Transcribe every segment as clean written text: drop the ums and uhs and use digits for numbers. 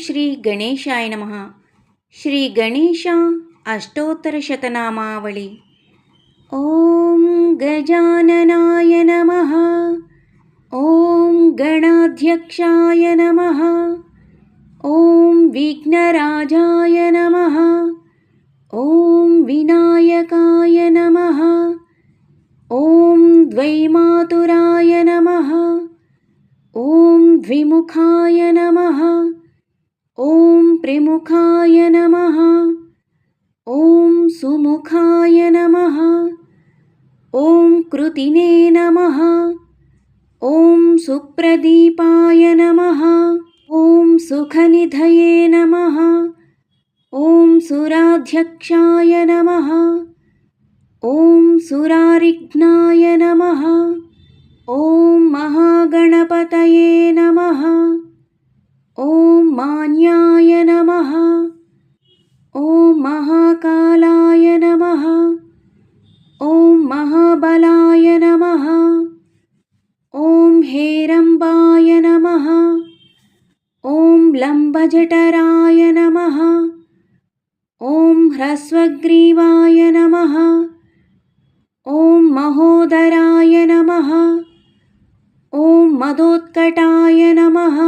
శ్రీ గణేశాయ నమః. శ్రీ గణేశ అష్టోత్తరశతనామావళి. ఓం గజాననాయ నమః. ఓం గణాధ్యక్షాయ నమః. ఓం విఘ్నరాజాయ నమః. ఓం వినాయకాయ నమః. ఓం ద్వైమాతురాయ నమః. ఓం ద్విముఖాయ నమః. ఓం త్రిముఖాయ నమః. ఓం సుముఖాయ నమః. ఓం కృతినే నమః. ఓం సుప్రదీపాయ నమః. ఓం సుఖనిధయే నమః. ఓం సురాధ్యక్షాయ నమః. ఓం సురారిఘ్నాయ నమః. ఓం మహాగణపతయే నమః. ఓం మాన్యాయ నమః. ఓం మహాకాలాయ నమః. ఓం మహాబలాయ నమః. ఓం హేరంబాయ నమః. ఓం లంబజఠరాయ నమః. ఓం హ్రస్వగ్రీవాయ నమః. ఓం మహోదరాయ నమః. ఓం మదోత్కటాయ నమః.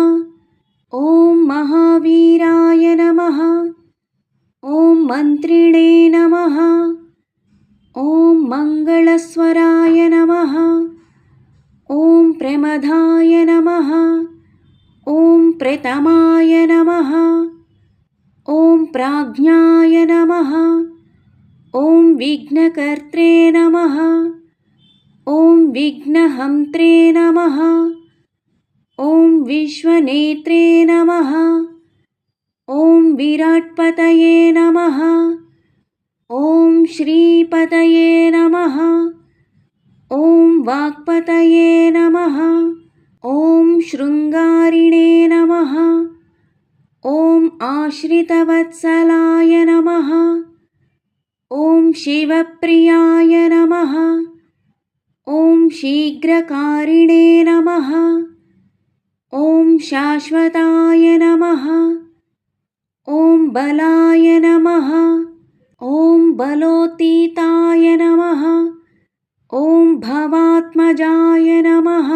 ఓం మహావీరాయ నమః. ఓం మంత్రిణే నమః. ఓం మంగళస్వరాయ నమః. ఓం ప్రమదాయ నమః. ఓం ప్రతమాయ నమః. ఓం ప్రాజ్ఞాయ నమః. ఓం విఘ్నకర్త్రే నమః. ఓం విఘ్నహంత్రే నమః. ఓం విశ్వనేత్రే నమః. ఓం విరాట్పతయే నమః. ఓం శ్రీపతయే నమః. ఓం వాక్పతయే నమః. ఓం శృంగారిణే నమః. ఓం ఆశ్రితవత్సలాయ నమః. ఓం శివప్రియాయ నమః. ఓం శీఘ్రకారిణే నమః. ఓం శాశ్వతాయ నమః. ఓం బలాయ నమః. ఓం బలోతీతాయ నమః. ఓం భవాత్మజాయ నమః.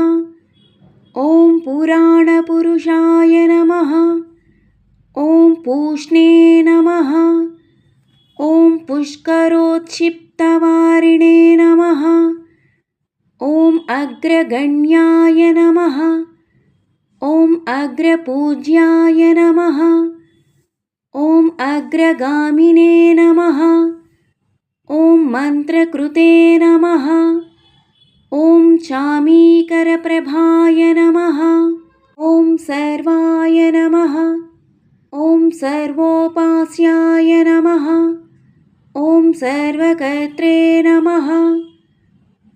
ఓం పురాణపురుషాయ నమః. ఓం పూష్ణే నమః. ఓం పుష్కరోత్క్షిప్తవారిణే నమః. ఓం అగ్రగణ్యాయ నమః. ఓం అగ్రపూజ్యాయ నమః. ఓం అగ్రగామినే నమః. ఓం మంత్రకృతే నమః. ఓం చామీకరప్రభాయ నమః. ఓం సర్వాయ నమః. ఓం సర్వోపాస్యాయ నమః. ఓం సర్వకర్త్రే నమః.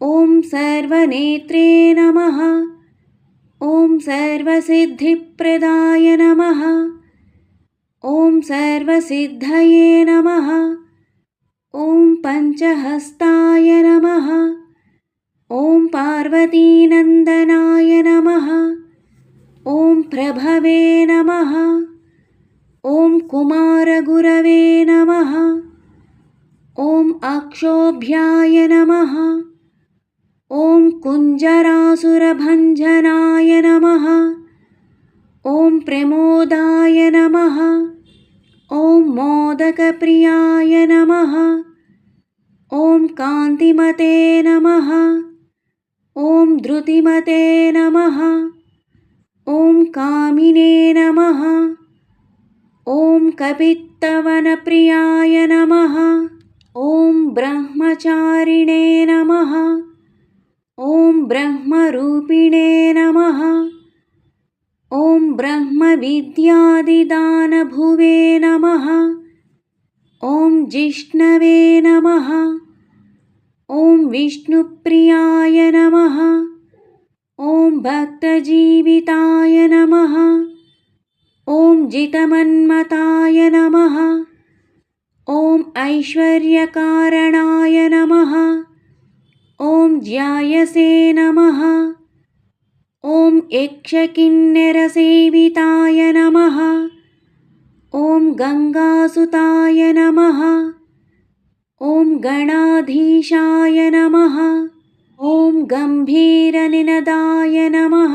ఓం సర్వనేత్రే నమః. ఓం సర్వసిద్ధిప్రదాయ నమః. ఓం సర్వసిద్ధయే నమః. ఓం పంచహస్తాయ నమః. ఓం పార్వతీనందనాయ నమః. ఓం ప్రభవే నమః. ఓం కుమారగురవే నమః. ఓం అక్షోభ్యాయ నమః. ఓం కుంజరాసురభంజనాయ నమః. ఓం ప్రమోదాయ నమః. ఓం మోదకప్రియాయ నమః. ఓం కాంతిమతే నమః. ఓం ధృతిమతే నమః. ఓం కామినే నమః. ఓం కపిత్తవనప్రియాయ నమః. ఓం బ్రహ్మచారిణే నమః. ఓం బ్రహ్మరూపిణే నమః. ఓం బ్రహ్మవిద్యాదిదానభువే నమః. ఓం జిష్ణవే నమః. ఓం విష్ణుప్రియాయ నమః. ఓం భక్తజీవితాయ నమః. ఓం జితమన్మతాయ నమః. ఓం ఐశ్వర్యకారణాయ నమః. ఓం జ్యాయసే నమః. ఓం యక్షకిన్నెరసేవితాయ నమః. गङ्गासुताय नमः। ॐ गणाधीशाय नमः। ॐ गम्भीरनिनदाय नमः।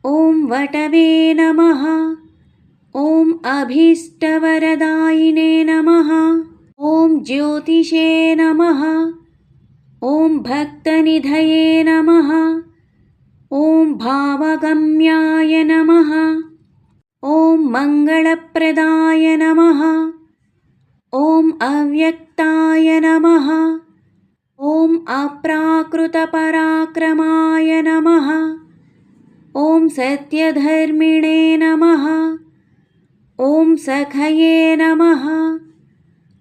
ॐ वटवे नमः। ॐ अभीष्टवरदायिने नमः। ॐ ज्योतिषे नमः। ॐ भक्तनिधये नमः। ॐ भावगम्याय नमः। ॐ मङ्गलप्रदाय नमः। ॐ अव्यक्ताय नमः। ॐ अप्राकृतपराक्रमाय नमः। ॐ सत्यधर्मिणे नमः। ॐ सखये नमः।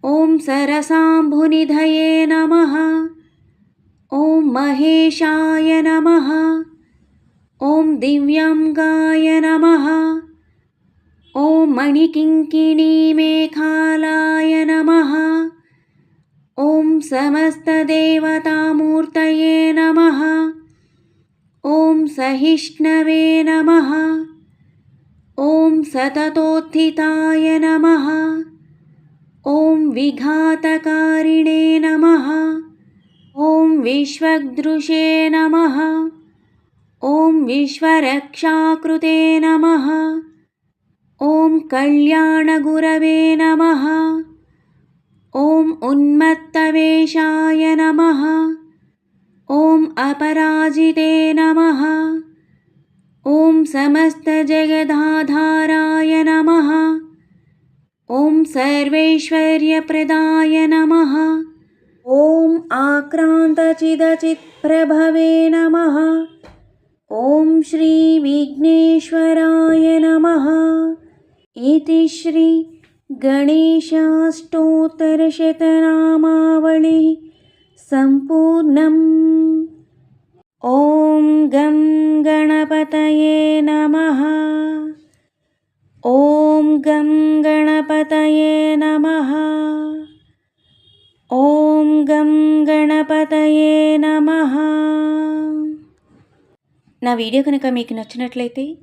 ॐ सरसाम्भुनिधये नमः। ॐ महेशाय नमः। ॐ दिव्यांगाय नमः। ॐ मणिकिङ्किणीमेखालाय नमः। ॐ समस्तदेवतामूर्तये नमः। ॐ सहिष्णवे नमः। ॐ सततोत्थिताय नमः। ॐ विघातकारिणे नमः। ॐ विश्वदृशे नमः। ॐ विश्वरक्षाकृते नमः। ॐ कल्याणगुरवे नमः। ॐ उन्मत्तवेषाय नमः। ॐ अपराजिते नमः। ॐ समस्तजगदाधाराय नमः। ॐ सर्वैश्वर्यप्रदाय नमः। ॐ आक्रान्तचिदचित्प्रभवे नमः। ॐ श्रीविघ्नेश्वराय नमः। इति श्री गणेशाष्टोत्तरशतनामावलिः सम्पूर्णम्। ॐ गं गणपतये नमः। ॐ गं गणपतये नमः। ॐ गं గణపతయే నమః. నా వీడియో కనుక మీకు నచ్చినట్లయితే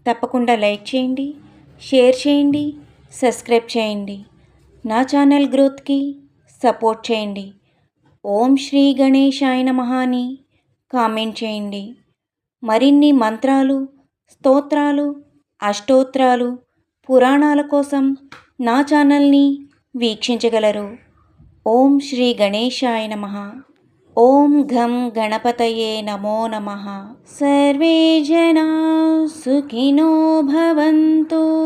తప్పకుండా లైక్ చేయండి, షేర్ చేయండి, సబ్స్క్రైబ్ చేయండి. నా ఛానల్ గ్రోత్కి సపోర్ట్ చేయండి. ఓం శ్రీ గణేశాయ నమః అని కామెంట్ చేయండి. మరిన్ని మంత్రాలు, స్తోత్రాలు, అష్టోత్రాలు, పురాణాల కోసం నా ఛానల్ని వీక్షించగలరు. ఓం శ్రీ గణేశాయ నమః. ఓం ఘం గణపతయే నమో నమః. సర్వే జనా సుఖినో భవంతు.